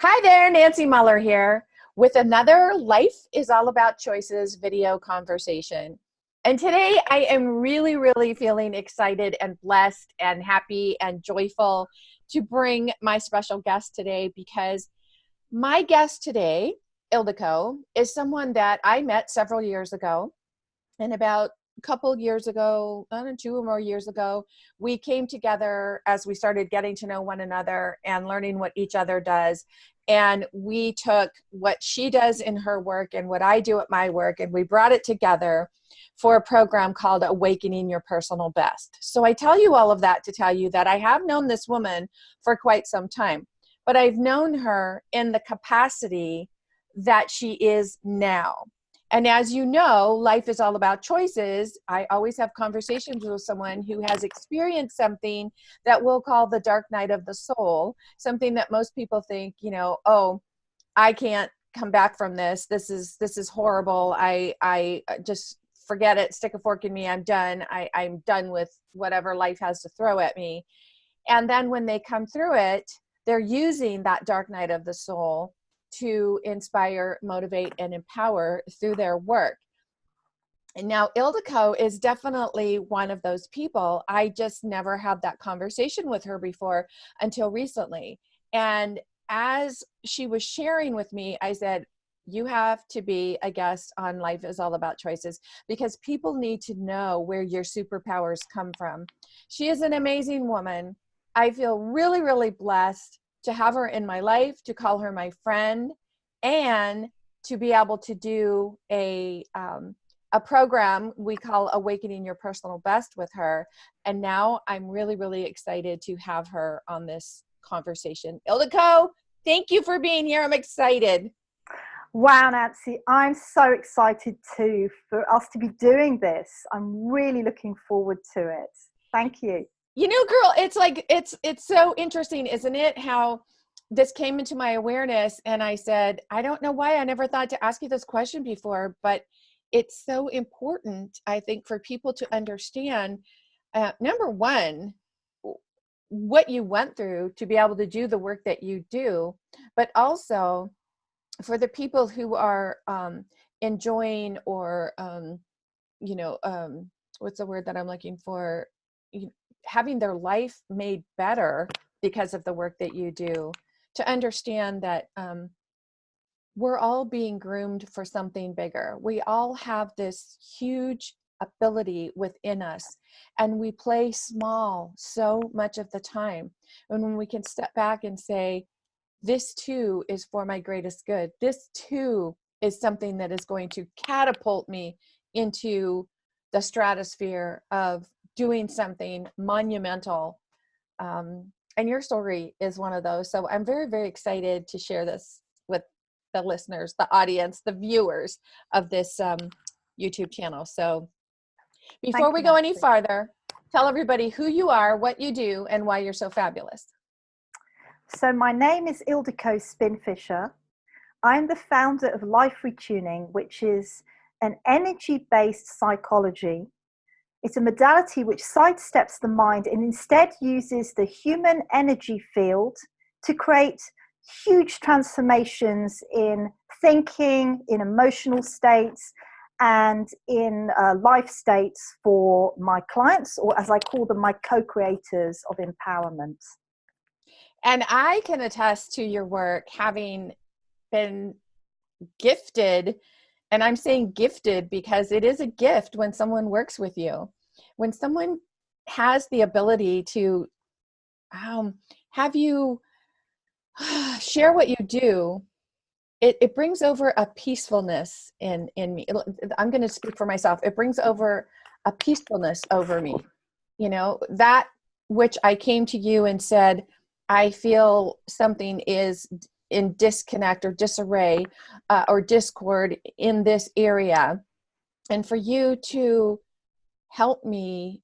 Hi there, Nancy Mueller here with another Life is All About Choices video conversation. And today I am really feeling excited and blessed and happy and joyful to bring my special guest today, because my guest today, Ildiko, is someone that I met several years ago. And about a couple years ago, I don't know, 2 or more years ago, we came together as we started getting to know one another and learning what each other does. And we took what she does in her work and what I do at my work, and we brought it together for a program called Awakening Your Personal Best. So I tell you all of that to tell you that I have known this woman for quite some time, but I've known her in the capacity that she is now. And as you know, life is all about choices. I always have conversations with someone who has experienced something that we'll call the dark night of the soul, something that most people think, oh, I can't come back from this. This is horrible. I just forget it. Stick a fork in me. I'm done. I'm done with whatever life has to throw at me. And then when they come through it, they're using that dark night of the soul to inspire, motivate, and empower through their work. And now Ildiko is definitely one of those people. I just never had that conversation with her before until recently. And as she was sharing with me, I said, you have to be a guest on Life is All About Choices, because people need to know where your superpowers come from. She is an amazing woman. I feel really blessed to have her in my life, to call her my friend, and to be able to do a program we call Awakening Your Personal Best with her. And now I'm really excited to have her on this conversation. Ildiko, thank you for being here. I'm excited. Wow, Nancy, I'm so excited too for us to be doing this. I'm really looking forward to it. Thank you. Girl, it's so interesting, isn't it? How this came into my awareness, and I said, I don't know why I never thought to ask you this question before, but it's so important, I think, for people to understand, number one, what you went through to be able to do the work that you do, but also for the people who are enjoying or, what's the word that I'm looking for? Having their life made better because of the work that you do, to understand that we're all being groomed for something bigger. We all have this huge ability within us, and we play small so much of the time. And when we can step back and say, this too is for my greatest good. This too is something that is going to catapult me into the stratosphere of doing something monumental. And your story is one of those. So I'm very excited to share this with the listeners, the audience, the viewers of this YouTube channel. So before we go any farther, tell everybody who you are, what you do, and why you're so fabulous. So my name is Ildiko Spinfisher. I'm the founder of Life Retuning, which is an energy-based psychology. It's a modality which sidesteps the mind and instead uses the human energy field to create huge transformations in thinking, in emotional states, and in life states for my clients, or as I call them, my co-creators of empowerment. And I can attest to your work, having been gifted. And I'm saying gifted because it is a gift when someone works with you. When someone has the ability to have you share what you do, it brings over a peacefulness in me. I'm going to speak for myself. It brings over a peacefulness over me. That which I came to you and said, I feel something is in disconnect or disarray or discord in this area. And for you to help me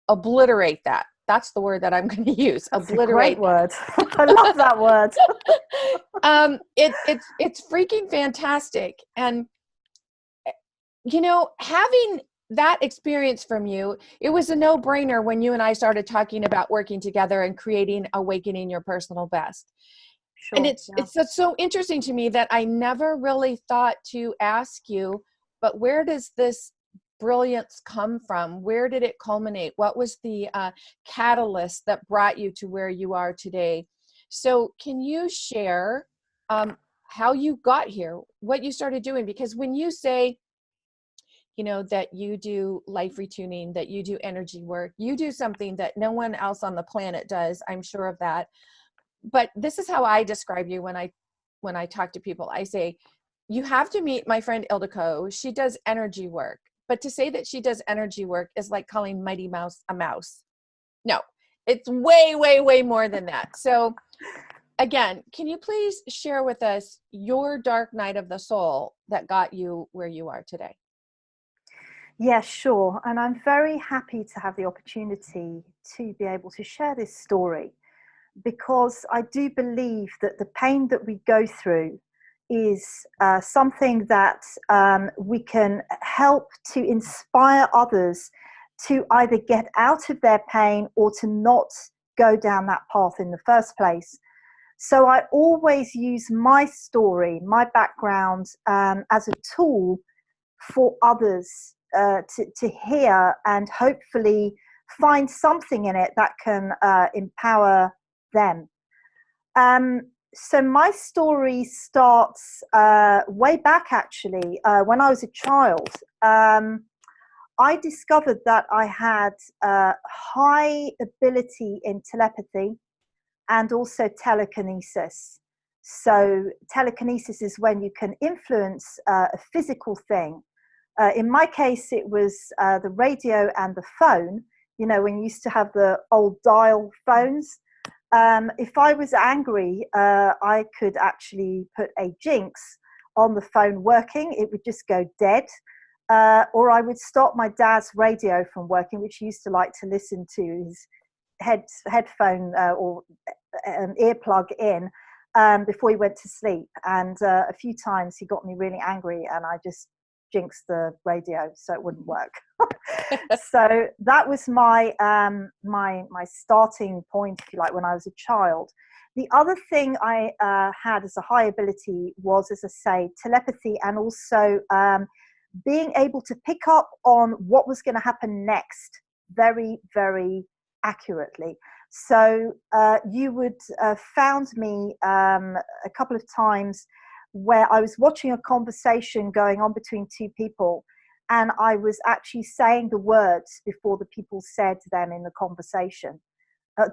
obliterate that. That's the word that I'm going to use. That's obliterate. A great word. I love that word. It's freaking fantastic. And, having that experience from you, it was a no-brainer when you and I started talking about working together and creating Awakening Your Personal Best. And Sure. Yeah. it's so interesting to me that I never really thought to ask you, but where does this brilliance come from? Where did it culminate? What was the catalyst that brought you to where you are today? So can you share how you got here, what you started doing? Because when you say, you know, that you do life retuning, that you do energy work, you do something that no one else on the planet does. I'm sure of that. But this is how I describe you when I talk to people. I say, you have to meet my friend Ildiko. She does energy work. But to say that she does energy work is like calling Mighty Mouse a mouse. No, it's way, way, way more than that. So again, can you please share with us your dark night of the soul that got you where you are today? Yeah, sure. And I'm very happy to have the opportunity to be able to share this story, because I do believe that the pain that we go through is something that we can help to inspire others to either get out of their pain or to not go down that path in the first place. So I always use my story, my background, as a tool for others to hear and hopefully find something in it that can empower them. So my story starts way back, actually, when I was a child. I discovered that I had high ability in telepathy and also telekinesis. So telekinesis is when you can influence a physical thing. In my case, it was the radio and the phone. You know, when you used to have the old dial phones. If I was angry, I could actually put a jinx on the phone working. It would just go dead. Or I would stop my dad's radio from working, which he used to like to listen to his headphone or an earplug in before he went to sleep. And a few times he got me really angry, and I just jinxed the radio so it wouldn't work. So that was my my starting point, if you like, when I was a child. The other thing I had as a high ability was, as I say, telepathy, and also being able to pick up on what was going to happen next very, very accurately. So you would found me a couple of times where I was watching a conversation going on between two people, and I was actually saying the words before the people said them in the conversation,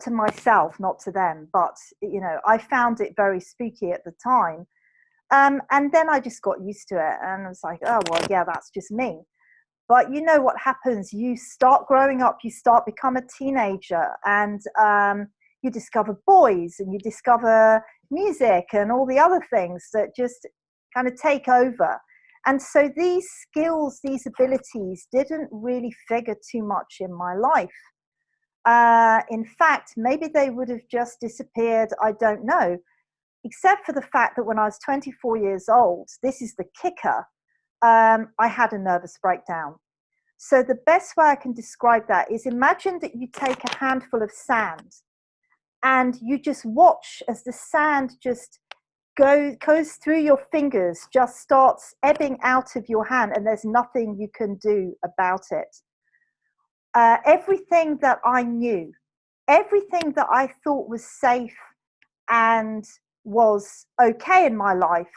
to myself, not to them. But, you know, I found it very spooky at the time. And then I just got used to it, and I was like, oh, well, yeah, that's just me. But you know what happens? You start growing up, you start become a teenager, and you discover boys, and you discover music and all the other things that just kind of take over. And so these skills, these abilities didn't really figure too much in my life. In fact, maybe they would have just disappeared, I don't know, except for the fact that when I was 24 years old, this is the kicker, I had a nervous breakdown. So the best way I can describe that is, imagine that you take a handful of sand and you just watch as the sand just goes through your fingers, just starts ebbing out of your hand, and there's nothing you can do about it. Everything that I knew, everything that I thought was safe and was okay in my life,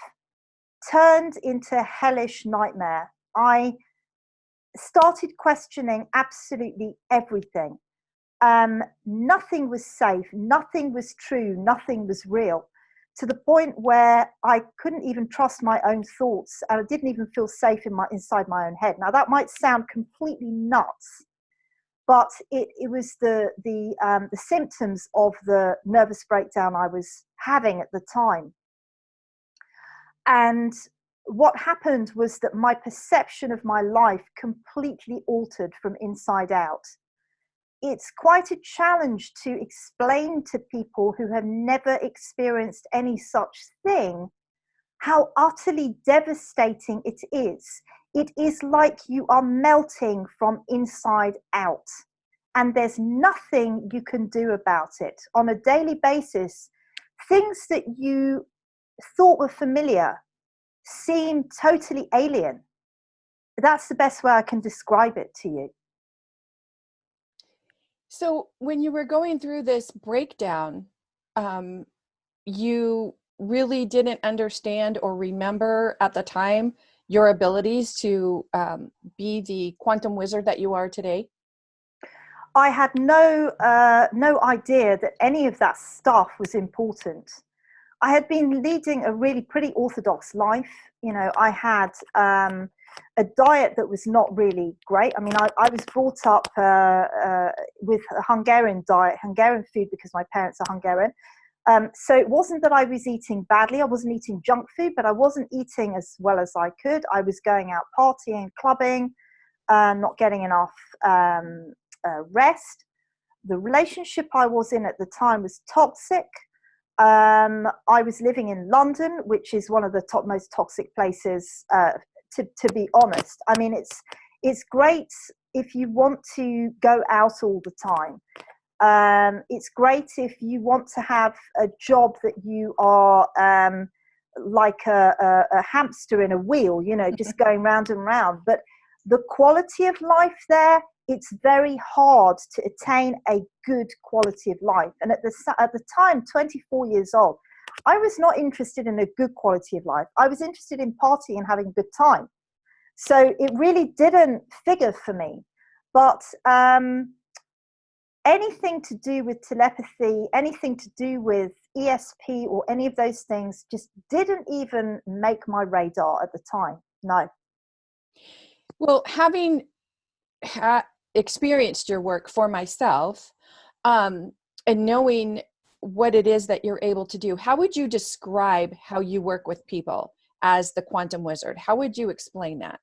turned into a hellish nightmare. I started questioning absolutely everything. Nothing was safe, nothing was true, nothing was real, to the point where I couldn't even trust my own thoughts, and I didn't even feel safe inside my own head. Now that might sound completely nuts, but it was the symptoms of the nervous breakdown I was having at the time. And what happened was that my perception of my life completely altered from inside out. It's quite a challenge to explain to people who have never experienced any such thing how utterly devastating it is. It is like you are melting from inside out, and there's nothing you can do about it. On a daily basis, things that you thought were familiar seem totally alien. That's the best way I can describe it to you. So when you were going through this breakdown, you really didn't understand or remember at the time your abilities to be the quantum wizard that you are today? I had no idea that any of that stuff was important. I had been leading a really pretty orthodox life. You know, I had a diet that was not really great. I mean, I was brought up with a Hungarian diet, Hungarian food, because my parents are Hungarian. So it wasn't that I was eating badly. I wasn't eating junk food, but I wasn't eating as well as I could. I was going out partying, clubbing, not getting enough rest. The relationship I was in at the time was toxic. I was living in London, which is one of the most toxic places, to be honest. I mean, it's great if you want to go out all the time. It's great if you want to have a job that you are like a hamster in a wheel, you know, just going round and round. But the quality of life there, it's very hard to attain a good quality of life. And at the time, 24 years old, I was not interested in a good quality of life. I was interested in partying and having a good time. So it really didn't figure for me. But anything to do with telepathy, anything to do with ESP or any of those things just didn't even make my radar at the time. No. Well, having experienced your work for myself, and knowing what it is that you're able to do, how would you describe how you work with people as the quantum wizard? How would you explain that?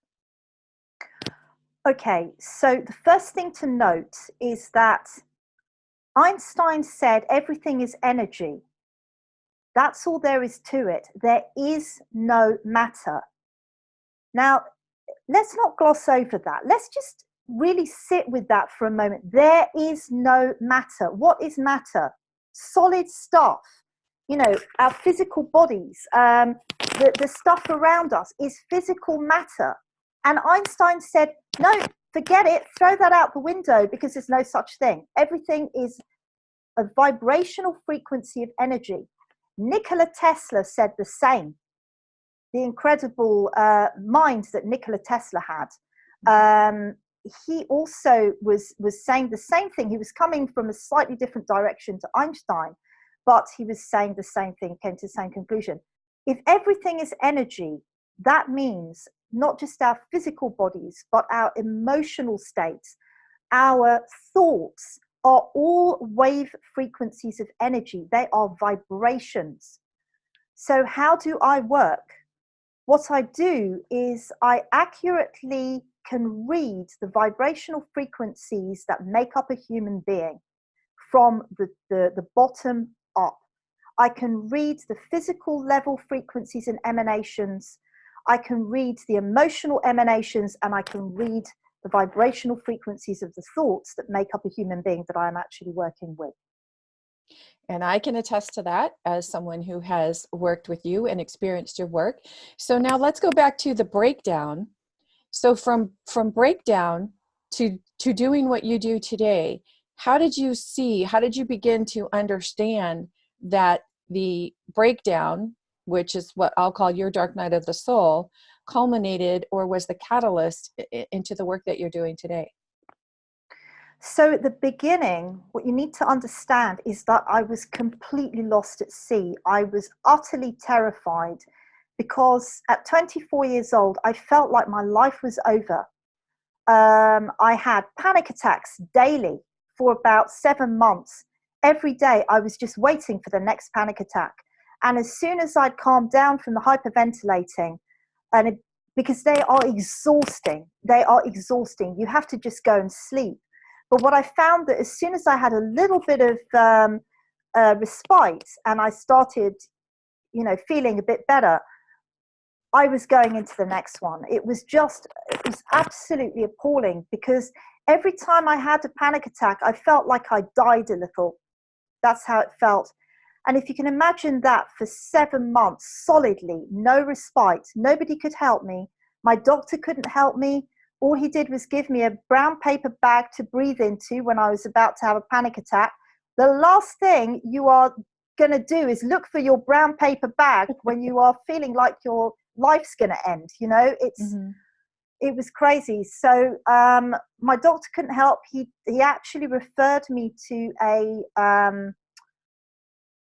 Okay, so the first thing to note is that Einstein said everything is energy. That's all there is to it. There is no matter. Now, let's not gloss over that. Let's just really sit with that for a moment. There is no matter. What is matter? Solid stuff. You know, our physical bodies, the stuff around us is physical matter. And Einstein said, no, forget it, throw that out the window, because there's no such thing. Everything is a vibrational frequency of energy. Nikola Tesla said the same. The incredible mind that Nikola Tesla had. He also was saying the same thing. He was coming from a slightly different direction to Einstein, but he was saying the same thing, came to the same conclusion. If everything is energy, that means not just our physical bodies, but our emotional states, our thoughts are all wave frequencies of energy. They are vibrations. So how do I work? What I do is I accurately can read the vibrational frequencies that make up a human being from the bottom up. I can read the physical level frequencies and emanations. I can read the emotional emanations, and I can read the vibrational frequencies of the thoughts that make up a human being that I'm actually working with. And I can attest to that as someone who has worked with you and experienced your work. So now let's go back to the breakdown. So from breakdown to doing what you do today, how did you begin to understand that the breakdown, which is what I'll call your dark night of the soul, culminated or was the catalyst into the work that you're doing today? So at the beginning, what you need to understand is that I was completely lost at sea. I was utterly terrified because at 24 years old, I felt like my life was over. I had panic attacks daily for about 7 months. Every day, I was just waiting for the next panic attack. And as soon as I'd calmed down from the hyperventilating, because they are exhausting, you have to just go and sleep. But what I found that as soon as I had a little bit of respite and I started, feeling a bit better, I was going into the next one. It was absolutely appalling because every time I had a panic attack, I felt like I died a little. That's how it felt. And if you can imagine that for 7 months solidly, no respite, nobody could help me. My doctor couldn't help me. All he did was give me a brown paper bag to breathe into when I was about to have a panic attack. The last thing you are going to do is look for your brown paper bag when you are feeling like your life's going to end. You know, it was crazy. So my doctor couldn't help. He actually referred me to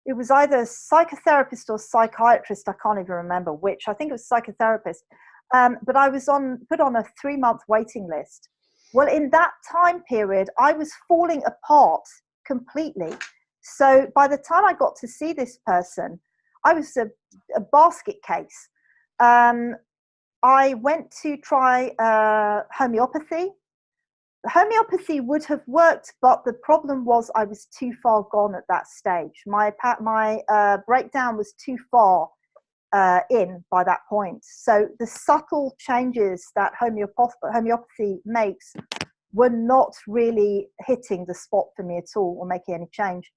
it was either a psychotherapist or psychiatrist. I can't even remember which. I think it was psychotherapist. But I was put on a 3-month waiting list. Well, in that time period, I was falling apart completely. So by the time I got to see this person, I was a basket case. I went to try homeopathy. Homeopathy would have worked, but the problem was I was too far gone at that stage. My breakdown was too far in by that point. So the subtle changes that homeopathy makes were not really hitting the spot for me at all or making any change.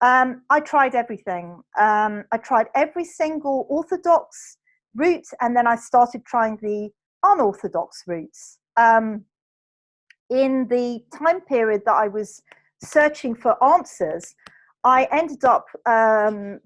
I tried everything. I tried every single orthodox route, and then I started trying the unorthodox routes. In the time period that I was searching for answers, I ended up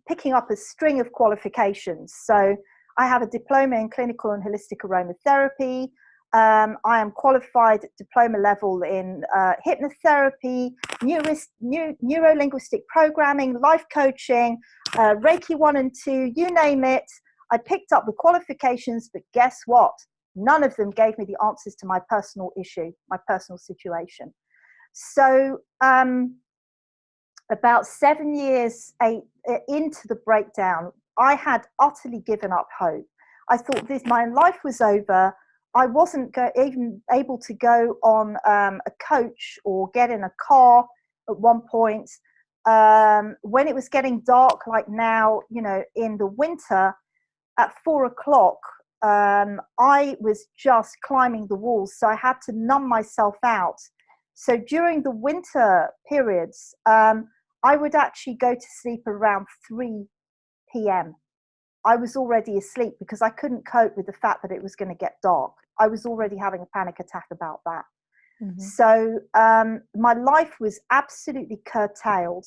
picking up a string of qualifications. So I have a diploma in clinical and holistic aromatherapy. I am qualified at diploma level in hypnotherapy, neuro-linguistic programming, life coaching, Reiki 1 and 2, you name it. I picked up the qualifications, but guess what? None of them gave me the answers to my personal issue, my personal situation. So about 7 years into the breakdown, I had utterly given up hope. I thought my life was over. I wasn't even able to go on a coach or get in a car at one point. When it was getting dark, like now, you know, in the winter at 4 o'clock, I was just climbing the walls. So I had to numb myself out. So during the winter periods, I would actually go to sleep around 3 p.m. I was already asleep because I couldn't cope with the fact that it was going to get dark. I was already having a panic attack about that. Mm-hmm. So my life was absolutely curtailed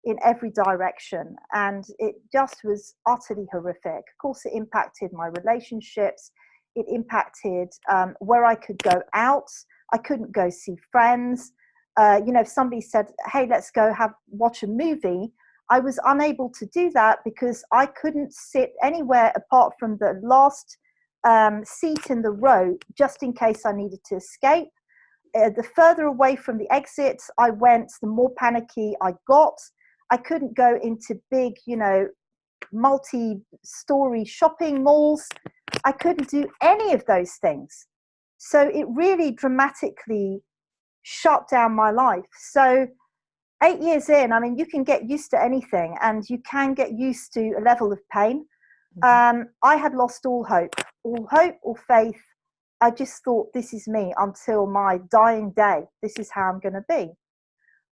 in every direction, and it just was utterly horrific. Of course, it impacted my relationships. It impacted where I could go out. I couldn't go see friends. You know, if somebody said, hey, let's go watch a movie, I was unable to do that because I couldn't sit anywhere apart from the last seat in the row, just in case I needed to escape. The further away from the exit I went, the more panicky I got. I couldn't go into big, you know, multi-story shopping malls. I couldn't do any of those things. So it really dramatically shut down my life. So 8 years in, I mean, you can get used to anything, and you can get used to a level of pain. I had lost all hope, all faith. I just thought, this is me until my dying day. This is how I'm going to be.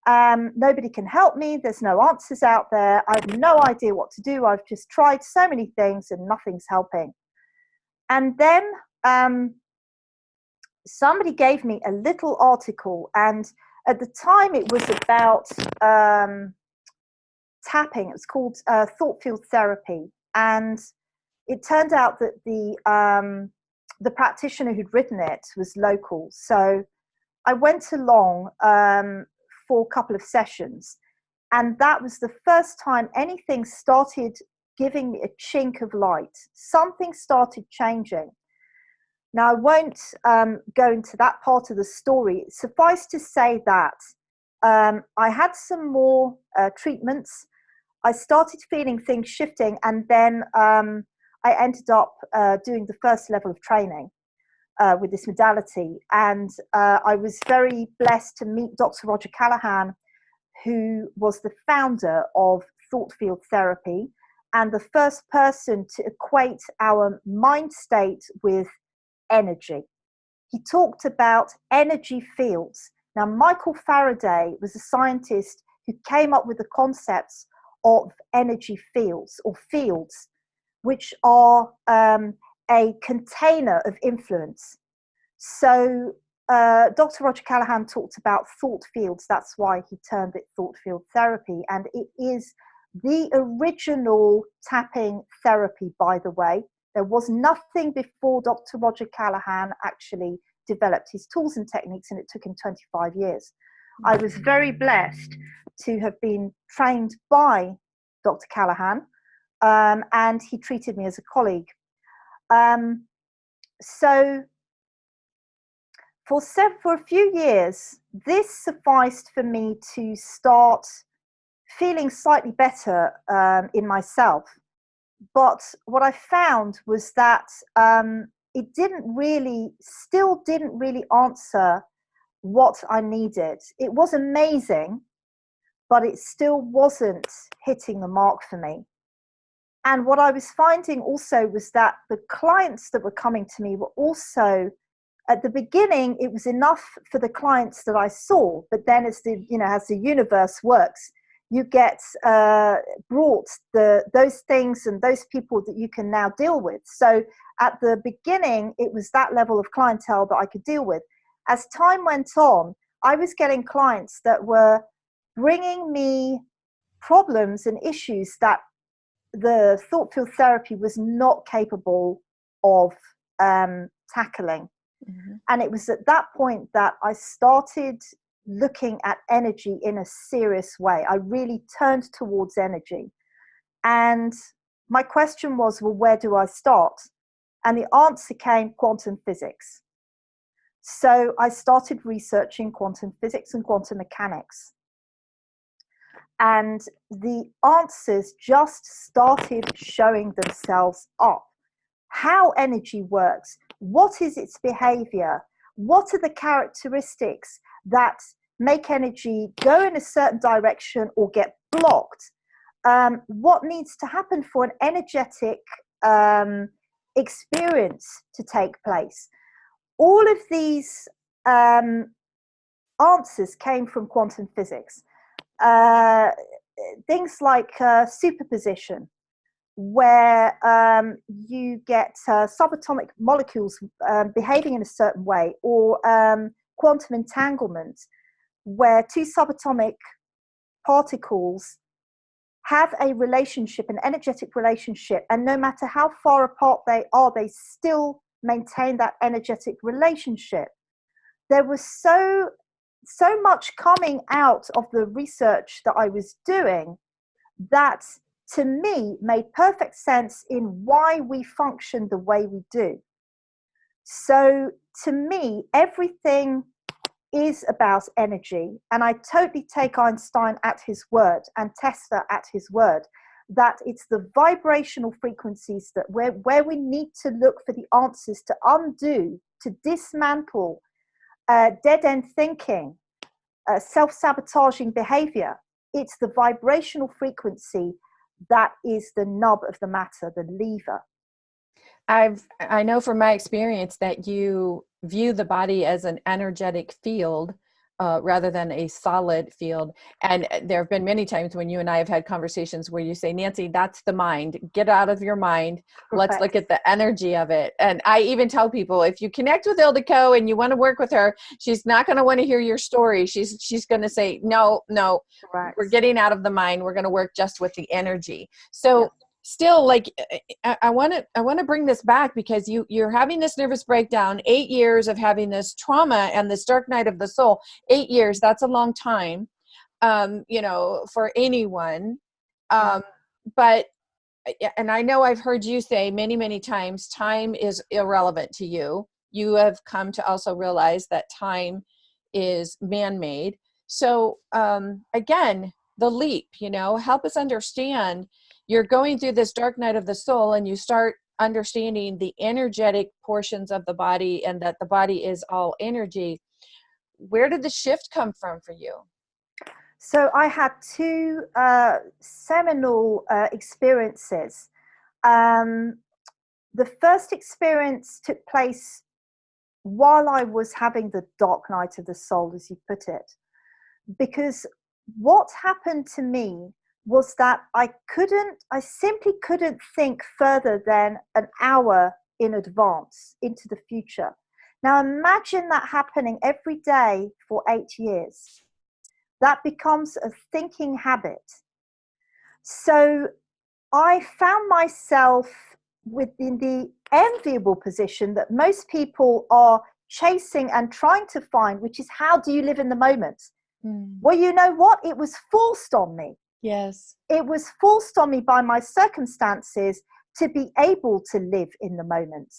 Nobody can help me. There's no answers out there. I have no idea what to do. I've just tried so many things and nothing's helping. And then somebody gave me a little article, and at the time it was about tapping. It was called thought field therapy. And it turned out that the practitioner who'd written it was local. So I went along for a couple of sessions, and that was the first time anything started giving me a chink of light. Something started changing. Now, I won't go into that part of the story. Suffice to say that I had some more treatments. I started feeling things shifting, and then I ended up doing the first level of training with this modality. And I was very blessed to meet Dr. Roger Callahan, who was the founder of thought field therapy and the first person to equate our mind state with energy. He talked about energy fields. Now, Michael Faraday was a scientist who came up with the concepts of energy fields or fields, which are a container of influence. So Dr. Roger Callahan talked about thought fields. That's why he termed it thought field therapy. And it is the original tapping therapy, by the way. There was nothing before Dr. Roger Callahan actually developed his tools and techniques, and it took him 25 years. I was very blessed to have been trained by Dr. Callahan, and he treated me as a colleague. So for a few years, this sufficed for me to start feeling slightly better in myself. But what I found was that it still didn't really answer what I needed. It was amazing, but it still wasn't hitting the mark for me. And what I was finding also was that the clients that were coming to me were also, at the beginning, it was enough for the clients that I saw, but then as the universe works, you get brought those things and those people that you can now deal with. So at the beginning, it was that level of clientele that I could deal with. As time went on, I was getting clients that were bringing me problems and issues that the thought field therapy was not capable of tackling. Mm-hmm. And it was at that point that I started looking at energy in a serious way. I really turned towards energy. And my question was, well, where do I start? And the answer came quantum physics. So I started researching quantum physics and quantum mechanics. And the answers just started showing themselves up. How energy works, what is its behavior, what are the characteristics that make energy go in a certain direction or get blocked, what needs to happen for an energetic experience to take place. All of these answers came from quantum physics. Things like superposition, where you get subatomic molecules behaving in a certain way, or quantum entanglement, where two subatomic particles have a relationship, an energetic relationship, and no matter how far apart they are, they still maintain that energetic relationship. There was so much coming out of the research that I was doing that to me made perfect sense in why we function the way we do. So to me, everything is about energy, and I totally take Einstein at his word and Tesla at his word, that it's the vibrational frequencies that where we need to look for the answers to undo, to dismantle dead-end thinking, self-sabotaging behavior. It's the vibrational frequency that is the nub of the matter, the lever. I know from my experience that you view the body as an energetic field rather than a solid field. And there have been many times when you and I have had conversations where you say, Nancy, that's the mind. Get out of your mind. Correct. Let's look at the energy of it. And I even tell people, if you connect with Ildiko and you want to work with her, she's not going to want to hear your story. She's going to say, no, Correct. We're getting out of the mind. We're going to work just with the energy. So yes. Still, like, I want to bring this back, because you're having this nervous breakdown, 8 years of having this trauma and this dark night of the soul. 8 years, that's a long time, for anyone. But, and I know I've heard you say many, many times, time is irrelevant to you. You have come to also realize that time is man-made. So again, the leap, help us understand. You're going through this dark night of the soul, and you start understanding the energetic portions of the body, and that the body is all energy. Where did the shift come from for you? So I had two seminal experiences. The first experience took place while I was having the dark night of the soul, as you put it, because what happened to me was that I simply couldn't think further than an hour in advance into the future. Now imagine that happening every day for 8 years. That becomes a thinking habit. So I found myself within the enviable position that most people are chasing and trying to find, which is, how do you live in the moment? Well, you know what? It was forced on me. Yes. It was forced on me by my circumstances to be able to live in the moment.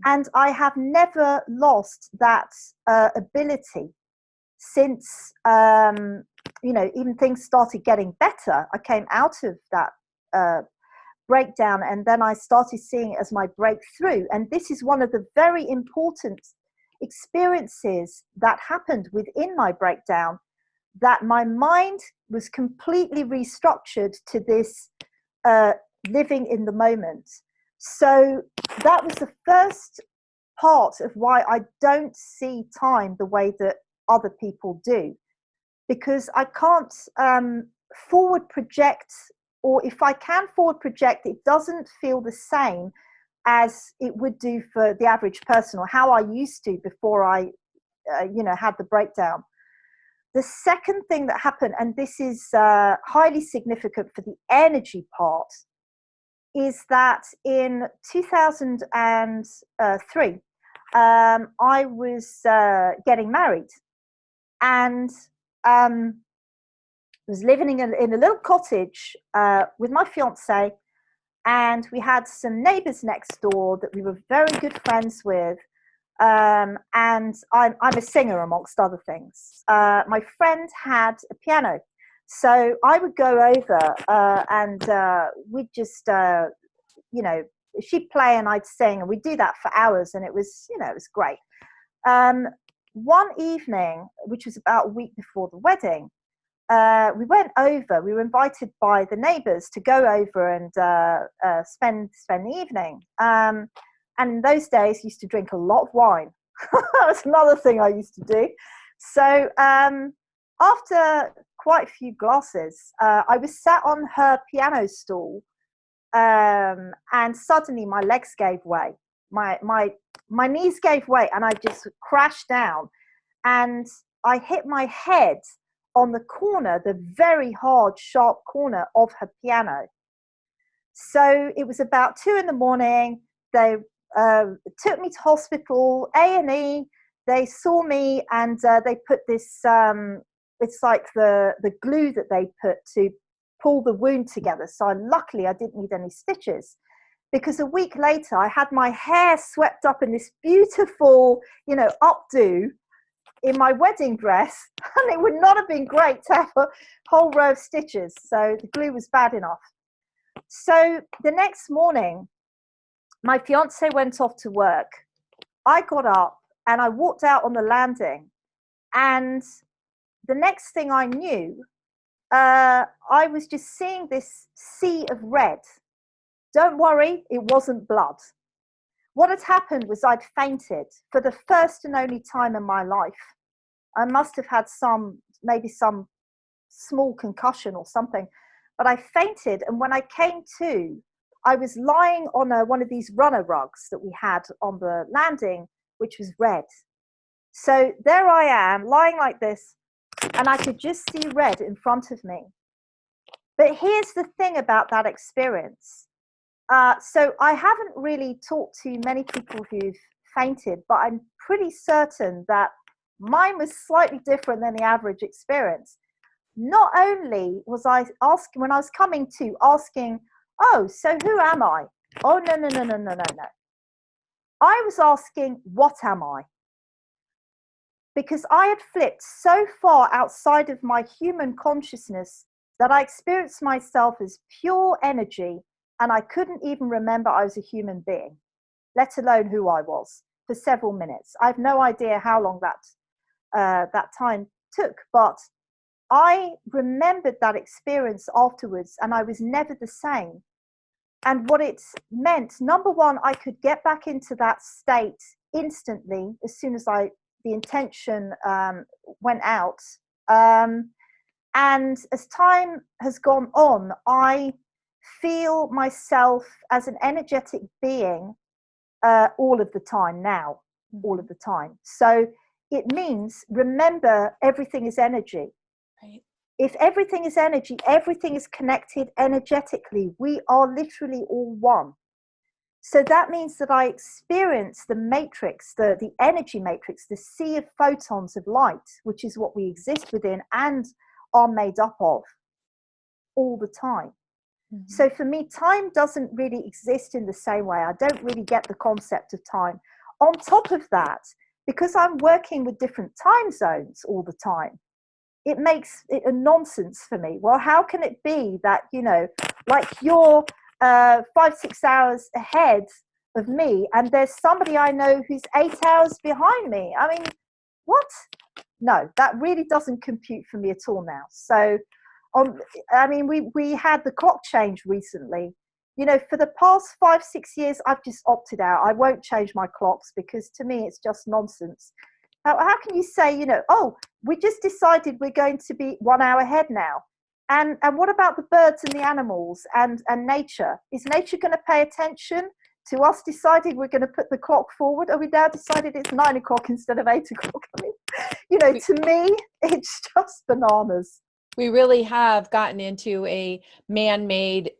And I have never lost that ability since, even things started getting better. I came out of that breakdown, and then I started seeing it as my breakthrough. And this is one of the very important experiences that happened within my breakdown, that my mind was completely restructured to this living in the moment. So that was the first part of why I don't see time the way that other people do, because I can't forward project, or if I can forward project, it doesn't feel the same as it would do for the average person, or how I used to before I had the breakdown. The second thing that happened, and this is highly significant for the energy part, is that in 2003, I was getting married, and was living in a little cottage with my fiance, and we had some neighbors next door that we were very good friends with. And I'm a singer, amongst other things. My friend had a piano, so I would go over and we'd just, she'd play and I'd sing, and we'd do that for hours, and it was great. One evening, which was about a week before the wedding, we went over. We were invited by the neighbours to go over and spend the evening. And in those days, I used to drink a lot of wine. That was another thing I used to do. So after quite a few glasses, I was sat on her piano stool, and suddenly my legs gave way. My knees gave way, and I just crashed down, and I hit my head on the corner, the very hard, sharp corner of her piano. So it was about 2 a.m. They took me to hospital, A&E. They saw me, and they put this, it's like the glue that they put to pull the wound together. So luckily I didn't need any stitches, because a week later I had my hair swept up in this beautiful, updo in my wedding dress, and it would not have been great to have a whole row of stitches. So the glue was bad enough. So the next morning, my fiance went off to work. I got up and I walked out on the landing, and the next thing I knew, I was just seeing this sea of red. Don't worry, it wasn't blood. What had happened was I'd fainted for the first and only time in my life. I must have had maybe some small concussion or something, but I fainted. And when I came to, I was lying on one of these runner rugs that we had on the landing, which was red. So there I am, lying like this, and I could just see red in front of me. But here's the thing about that experience. So I haven't really talked to many people who've fainted, but I'm pretty certain that mine was slightly different than the average experience. Not only was I asking, when I was coming to, asking, oh, so who am I? Oh, no. I was asking, what am I? Because I had flipped so far outside of my human consciousness that I experienced myself as pure energy, and I couldn't even remember I was a human being, let alone who I was, for several minutes. I have no idea how long that time took, but I remembered that experience afterwards, and I was never the same. And what it meant, number one, I could get back into that state instantly as soon as the intention went out. And as time has gone on, I feel myself as an energetic being all of the time now, all of the time. So it means, remember, everything is energy. Right. If everything is energy, everything is connected energetically. We are literally all one. So that means that I experience the matrix, the energy matrix, the sea of photons of light, which is what we exist within and are made up of all the time. Mm-hmm. So for me, time doesn't really exist in the same way. I don't really get the concept of time. On top of that, because I'm working with different time zones all the time, it makes it a nonsense for me. Well, how can it be that, you know, like you're 5-6 hours ahead of me and there's somebody I know who's 8 hours behind me? I mean, what? No, that really doesn't compute for me at all now. So I mean, we had the clock change recently. You know, for the past 5-6 years, I've just opted out. I won't change my clocks because to me, it's just nonsense. How can you say, you know, oh, we just decided we're going to be 1 hour ahead now? And what about the birds and the animals and nature? Is nature going to pay attention to us deciding we're going to put the clock forward? Or we now decided it's 9 o'clock instead of 8 o'clock? I mean, you know, to me, it's just bananas. We really have gotten into a man-made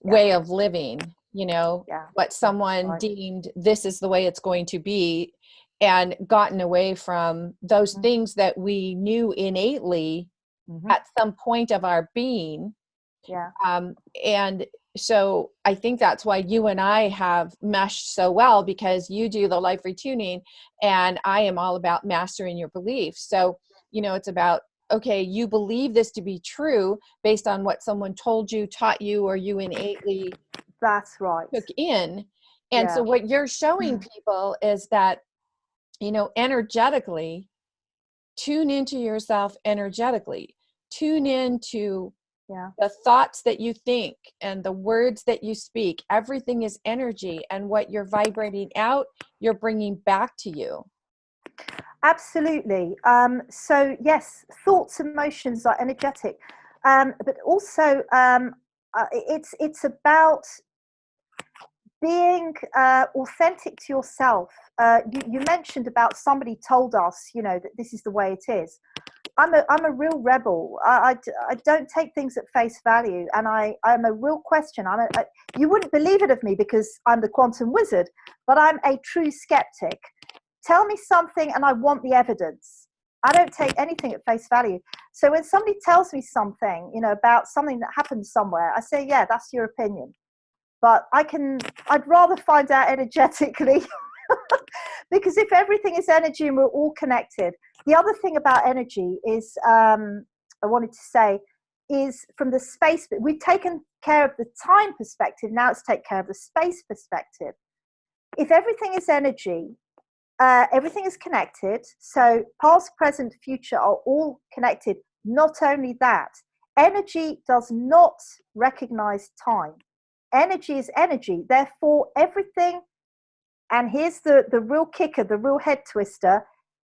way of living, you know, what someone deemed this is the way it's going to be, and gotten away from those things that we knew innately at some point of our being. And so I think that's why you and I have meshed so well, because you do the life retuning and I am all about mastering your beliefs. So, you know, it's about, okay, you believe this to be true based on what someone told you, taught you, or you innately took in. And so what you're showing people is that, you know, energetically, tune into yourself energetically, tune into the thoughts that you think and the words that you speak. Everything is energy, and what you're vibrating out, you're bringing back to you. Absolutely. So yes, thoughts, emotions are energetic, but also it's about being authentic to yourself. You mentioned about somebody told us, you know, that this is the way it is. I'm a real rebel. I don't take things at face value, and I'm a real question. You wouldn't believe it of me because I'm the quantum wizard, but I'm a true skeptic. Tell me something and I want the evidence. I don't take anything at face value. So when somebody tells me something, you know, about something that happened somewhere, I say, yeah, that's your opinion. But I'd rather find out energetically because if everything is energy and we're all connected. The other thing about energy is, I wanted to say, is from the space, we've taken care of the time perspective, now it's take care of the space perspective. If everything is energy, everything is connected. So past, present, future are all connected. Not only that, energy does not recognize time. Energy is energy. Therefore, everything, and here's the real kicker, the real head twister,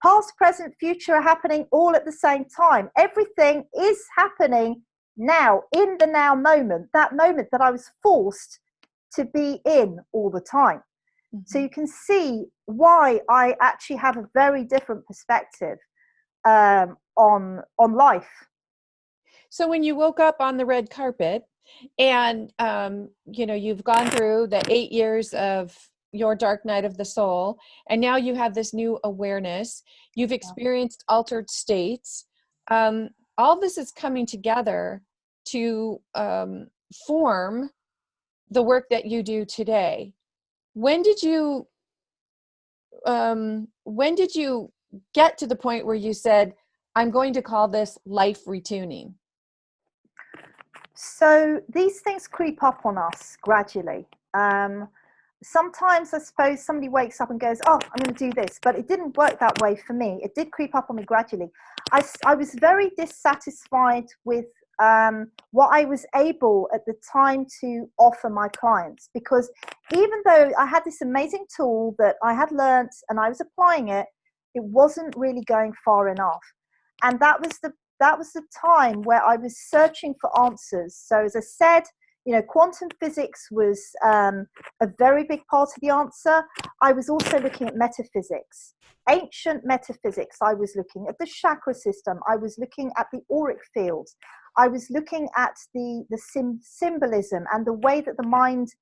past, present, future are happening all at the same time. Everything is happening now, in the now moment, that moment that I was forced to be in all the time. So you can see why I actually have a very different perspective on life. So when you woke up on the red carpet and, you know, you've gone through the 8 years of your dark night of the soul, and now you have this new awareness, you've experienced altered states. All this is coming together to form the work that you do today. When did you get to the point where you said, I'm going to call this life retuning? So these things creep up on us gradually. Sometimes I suppose somebody wakes up and goes, oh, I'm going to do this, but it didn't work that way for me. It did creep up on me gradually. I was very dissatisfied with what I was able at the time to offer my clients, because even though I had this amazing tool that I had learnt and I was applying it, it wasn't really going far enough. And that was that was the time where I was searching for answers. So as I said, you know, quantum physics was a very big part of the answer. I was also looking at metaphysics, ancient metaphysics. I was looking at the chakra system. I was looking at the auric field. I was looking at the symbolism and the way that the mind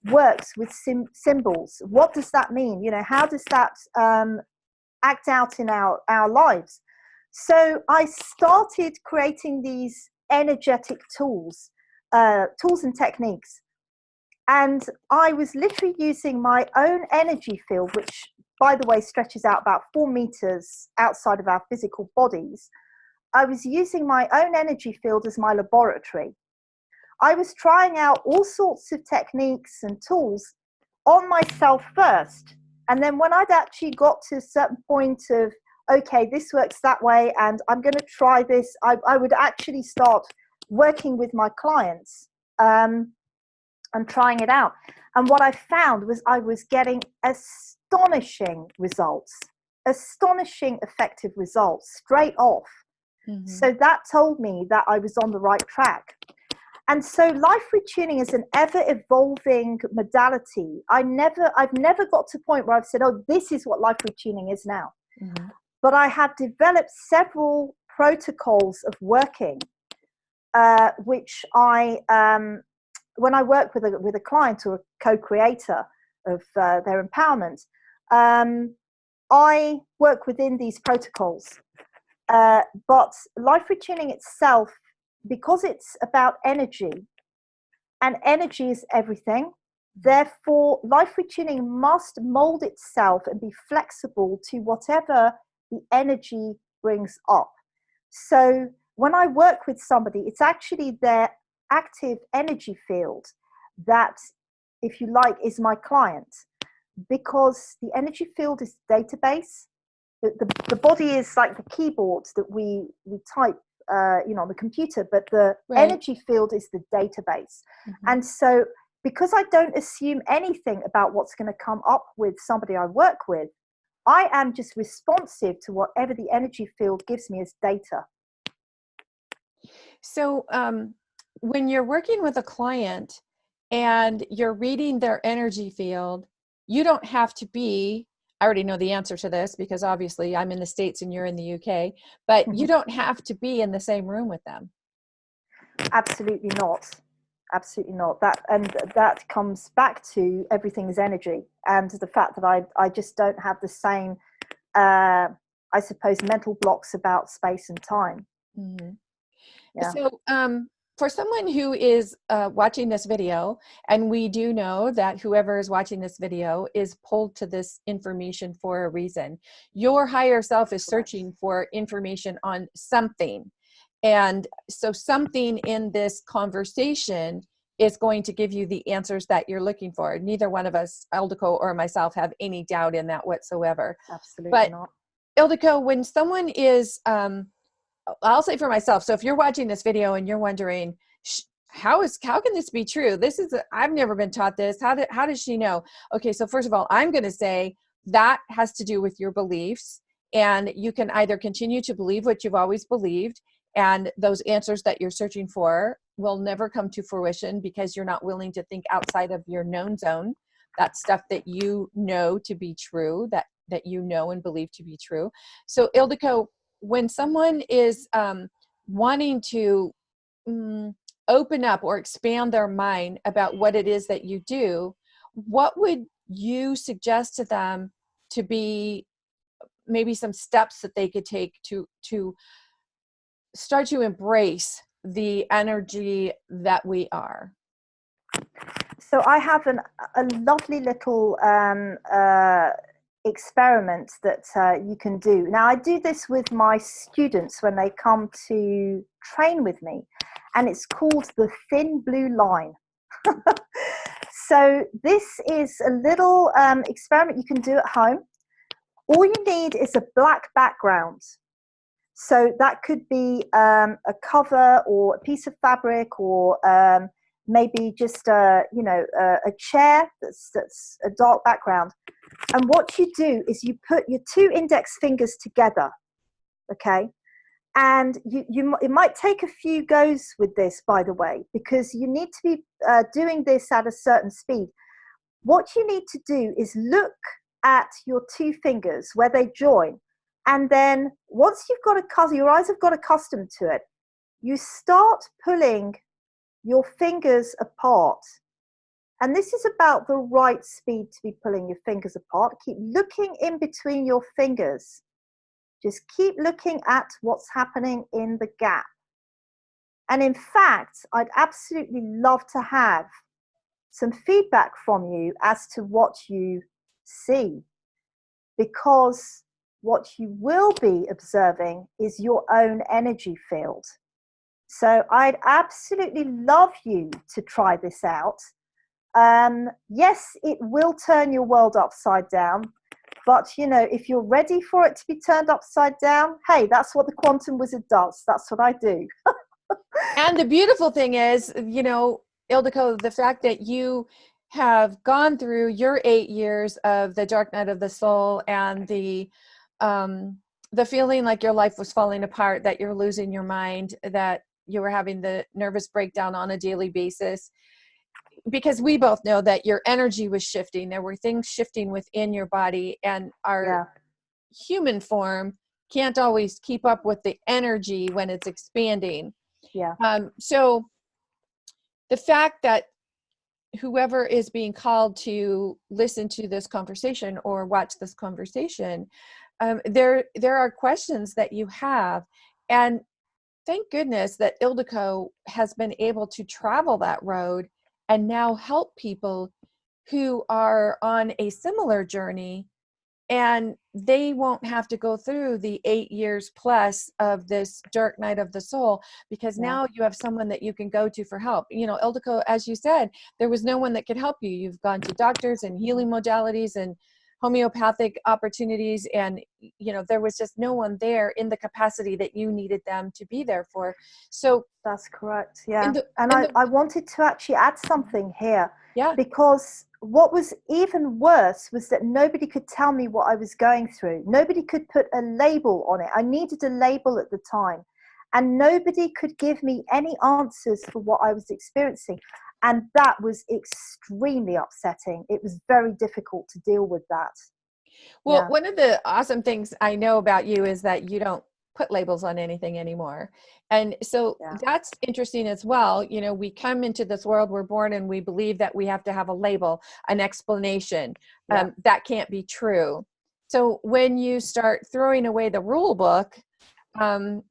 works with symbols. What does that mean? You know, how does that act out in our lives? So I started creating these energetic tools and techniques. And I was literally using my own energy field, which, by the way, stretches out about 4 meters outside of our physical bodies. I was using my own energy field as my laboratory. I was trying out all sorts of techniques and tools on myself first. And then when I'd actually got to a certain point of, okay, this works that way, and I'm going to try this, I would actually start working with my clients and trying it out. And what I found was I was getting astonishing results, astonishing effective results straight off. Mm-hmm. So that told me that I was on the right track. And so life retuning is an ever-evolving modality. I've never got to a point where I've said, oh, this is what life retuning is now. Mm-hmm. But I have developed several protocols of working, which I, when I work with a client or a co-creator of their empowerment, I work within these protocols. But life retuning itself, because it's about energy, and energy is everything, therefore life retuning must mold itself and be flexible to whatever the energy brings up. So when I work with somebody, it's actually their active energy field that, if you like, is my client, because the energy field is database. The body is like the keyboards that we type on the computer, but the energy field is the database. Mm-hmm. And so because I don't assume anything about what's going to come up with somebody I work with, I am just responsive to whatever the energy field gives me as data. So when you're working with a client and you're reading their energy field, you don't have to be, I already know the answer to this because obviously I'm in the States and you're in the UK, but you don't have to be in the same room with them. Absolutely not. Absolutely not. That comes back to everything is energy, and the fact that I just don't have the same, I suppose, mental blocks about space and time. Mm-hmm. Yeah. So for someone who is watching this video, and we do know that whoever is watching this video is pulled to this information for a reason. Your higher self is searching for information on something. And so something in this conversation is going to give you the answers that you're looking for. Neither one of us, Ildiko or myself, have any doubt in that whatsoever. Absolutely not. Ildiko, when someone is, I'll say for myself, so if you're watching this video and you're wondering, how can this be true? I've never been taught this. How does she know? Okay, so first of all, I'm going to say that has to do with your beliefs, and you can either continue to believe what you've always believed, and those answers that you're searching for will never come to fruition because you're not willing to think outside of your known zone. That's stuff that you know to be true, that you know and believe to be true. So Ildiko, when someone is wanting to open up or expand their mind about what it is that you do, what would you suggest to them to be maybe some steps that they could take to start to embrace the energy that we are? So I have a lovely little experiment that you can do. Now, I do this with my students when they come to train with me, and it's called the thin blue line. So this is a little experiment you can do at home. All you need is a black background. So that could be a cover or a piece of fabric, or maybe just a chair that's a dark background. And what you do is you put your 2 index fingers together, okay? And it might take a few goes with this, by the way, because you need to be doing this at a certain speed. What you need to do is look at your two fingers where they join. And then once you've got your eyes have got accustomed to it, you start pulling your fingers apart. And this is about the right speed to be pulling your fingers apart. Keep looking in between your fingers. Just keep looking at what's happening in the gap. And in fact, I'd absolutely love to have some feedback from you as to what you see, because what you will be observing is your own energy field. So I'd absolutely love you to try this out. Yes, it will turn your world upside down, but if you're ready for it to be turned upside down, hey, that's what the quantum wizard does. That's what I do. And the beautiful thing is, Ildiko, the fact that you have gone through your 8 years of the dark night of the soul and the feeling like your life was falling apart, that you're losing your mind, that you were having the nervous breakdown on a daily basis, because we both know that your energy was shifting. There were things shifting within your body, and our human form can't always keep up with the energy when it's expanding. Yeah. So the fact that whoever is being called to listen to this conversation or watch this conversation, there are questions that you have, and thank goodness that Ildiko has been able to travel that road and now help people who are on a similar journey, and they won't have to go through the 8 years plus of this dark night of the soul, because now you have someone that you can go to for help. Ildiko, as you said, there was no one that could help you. You've gone to doctors and healing modalities and homeopathic opportunities, and there was just no one there in the capacity that you needed them to be there for. So that's correct. Yeah. I wanted to actually add something here. Yeah. Because what was even worse was that nobody could tell me what I was going through. Nobody could put a label on it. I needed a label at the time, and nobody could give me any answers for what I was experiencing. And that was extremely upsetting. It was very difficult to deal with that. Well, one of the awesome things I know about you is that you don't put labels on anything anymore. And so that's interesting as well. We come into this world, we're born, and we believe that we have to have a label, an explanation. That can't be true. So when you start throwing away the rule book,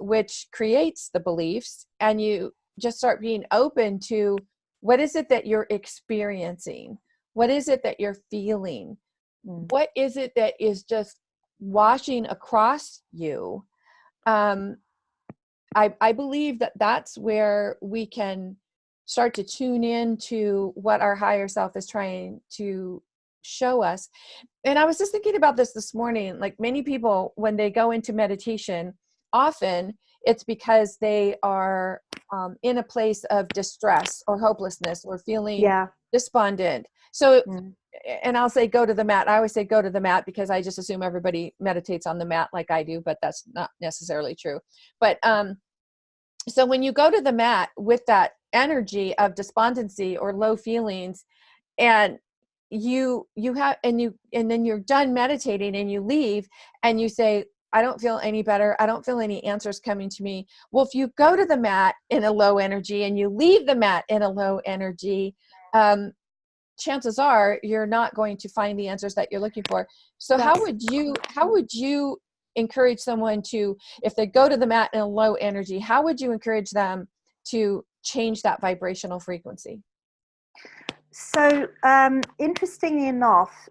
which creates the beliefs, and you just start being open to what is it that you're experiencing? What is it that you're feeling? What is it that is just washing across you? I believe that that's where we can start to tune in to what our higher self is trying to show us. And I was just thinking about this morning, like many people, when they go into meditation, often it's because they are in a place of distress or hopelessness or feeling despondent. So, and I'll say, go to the mat. I always say, go to the mat, because I just assume everybody meditates on the mat like I do, but that's not necessarily true. But so when you go to the mat with that energy of despondency or low feelings, and you have, and then you're done meditating and you leave and you say, I don't feel any better. I don't feel any answers coming to me. Well, if you go to the mat in a low energy and you leave the mat in a low energy, chances are you're not going to find the answers that you're looking for. So how would you encourage someone to, if they go to the mat in a low energy, how would you encourage them to change that vibrational frequency? So interestingly enough,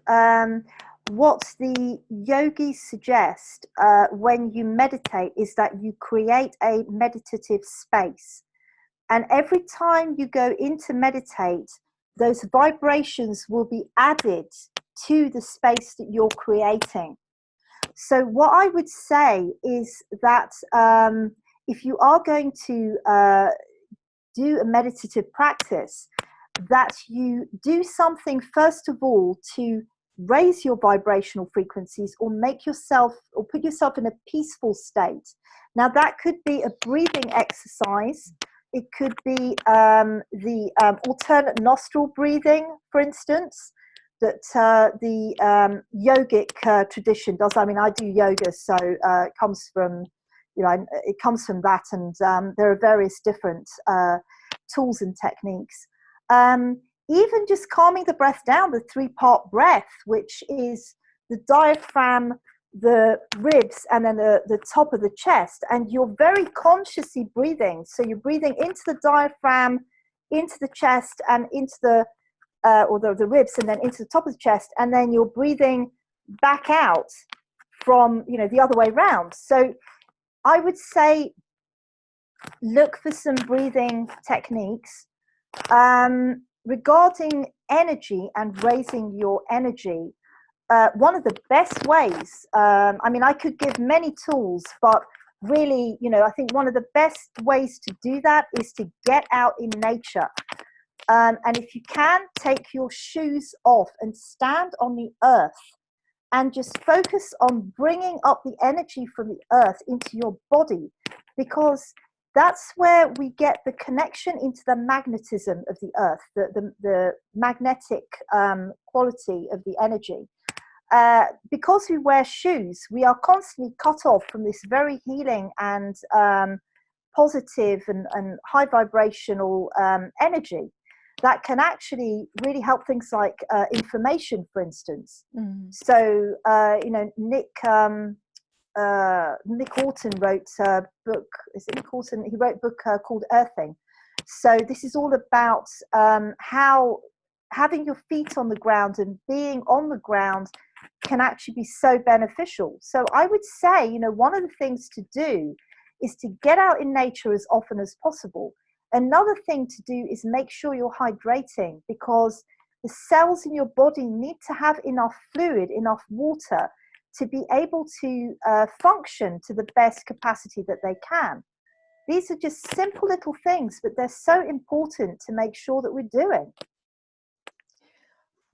what the yogis suggest when you meditate is that you create a meditative space. And every time you go in to meditate, those vibrations will be added to the space that you're creating. So what I would say is that if you are going to do a meditative practice, that you do something, first of all, to raise your vibrational frequencies or make yourself or put yourself in a peaceful state. Now, that could be a breathing exercise. It could be the alternate nostril breathing, for instance, that the yogic tradition does. I mean, I do yoga, so it comes from, it comes from that, and there are various different tools and techniques. Even just calming the breath down, the 3-part breath, which is the diaphragm, the ribs, and then the top of the chest. And you're very consciously breathing. So you're breathing into the diaphragm, into the chest, and into the ribs, and then into the top of the chest. And then you're breathing back out from, the other way around. So I would say look for some breathing techniques. Regarding energy and raising your energy, one of the best ways, I mean, I could give many tools, but really, I think one of the best ways to do that is to get out in nature. And if you can, take your shoes off and stand on the earth and just focus on bringing up the energy from the earth into your body, because that's where we get the connection into the magnetism of the earth, the magnetic quality of the energy. Because we wear shoes, we are constantly cut off from this very healing and positive and high vibrational energy that can actually really help things like inflammation, for instance. So, Nick Horton wrote a book. Is it Nick Horton? He wrote a book called Earthing. So this is all about how having your feet on the ground and being on the ground can actually be so beneficial. So I would say, one of the things to do is to get out in nature as often as possible. Another thing to do is make sure you're hydrating, because the cells in your body need to have enough fluid, enough water, to be able to function to the best capacity that they can. These are just simple little things, but they're so important to make sure that we're doing.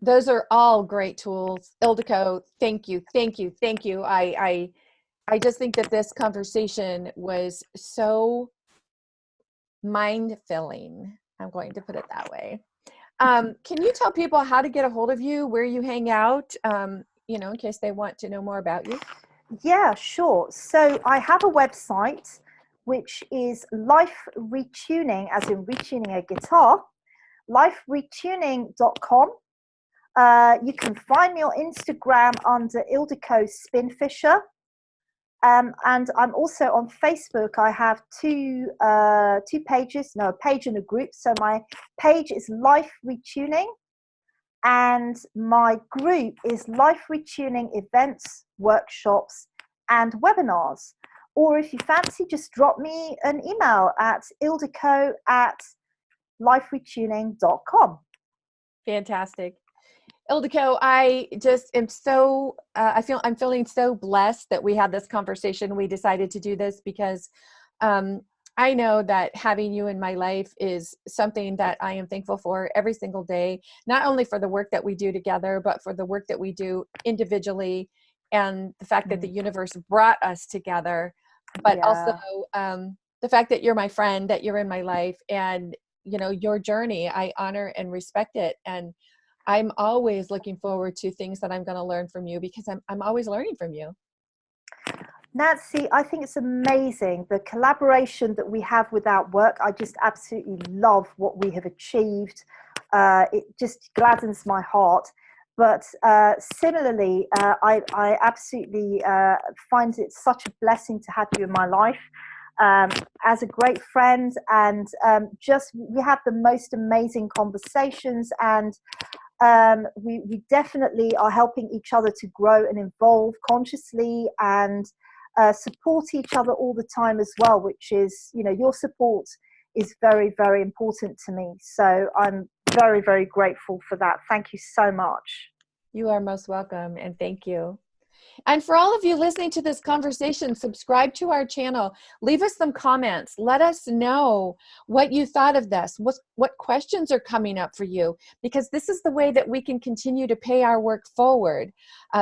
Those are all great tools. Ildiko, thank you, thank you, thank you. I just think that this conversation was so mind-filling. I'm going to put it that way. Can you tell people how to get a hold of you, where you hang out, in case they want to know more about you? Yeah, sure. So I have a website, which is Life Retuning, as in retuning a guitar, liferetuning.com. You can find me on Instagram under Ildiko Spinfisher. And I'm also on Facebook. I have two pages, a page and a group. So my page is Life Retuning, and my group is Life Retuning events, workshops, and webinars. Or if you fancy, just drop me an email at ildiko@liferetuning.com. Fantastic. Ildiko, I just am so, I'm feeling so blessed that we had this conversation. We decided to do this because I know that having you in my life is something that I am thankful for every single day, not only for the work that we do together, but for the work that we do individually, and the fact that the universe brought us together, but also the fact that you're my friend, that you're in my life, and your journey, I honor and respect it. And I'm always looking forward to things that I'm going to learn from you, because I'm always learning from you. Nancy, I think it's amazing, the collaboration that we have with our work. I just absolutely love what we have achieved. It just gladdens my heart. But similarly, I absolutely find it such a blessing to have you in my life as a great friend. And we have the most amazing conversations, and we definitely are helping each other to grow and evolve consciously, and support each other all the time as well, which is, your support is very, very important to me. So I'm very, very grateful for that. Thank you so much. You are most welcome, and thank you. And for all of you listening to this conversation, subscribe to our channel. Leave us some comments. Let us know what you thought of this, what questions are coming up for you, because this is the way that we can continue to pay our work forward.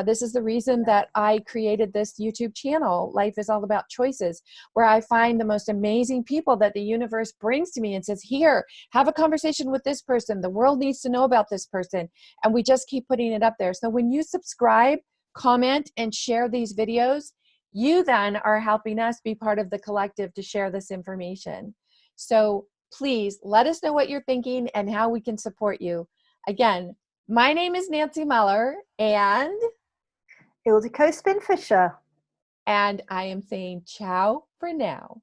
This is the reason that I created this YouTube channel, Life is All About Choices, where I find the most amazing people that the universe brings to me and says, here, have a conversation with this person. The world needs to know about this person. And we just keep putting it up there. So when you subscribe, comment, and share these videos, you then are helping us be part of the collective to share this information. So please let us know what you're thinking and how we can support you. Again, my name is Nancy Mueller, and Ildiko Spinfisher. I am saying ciao for now.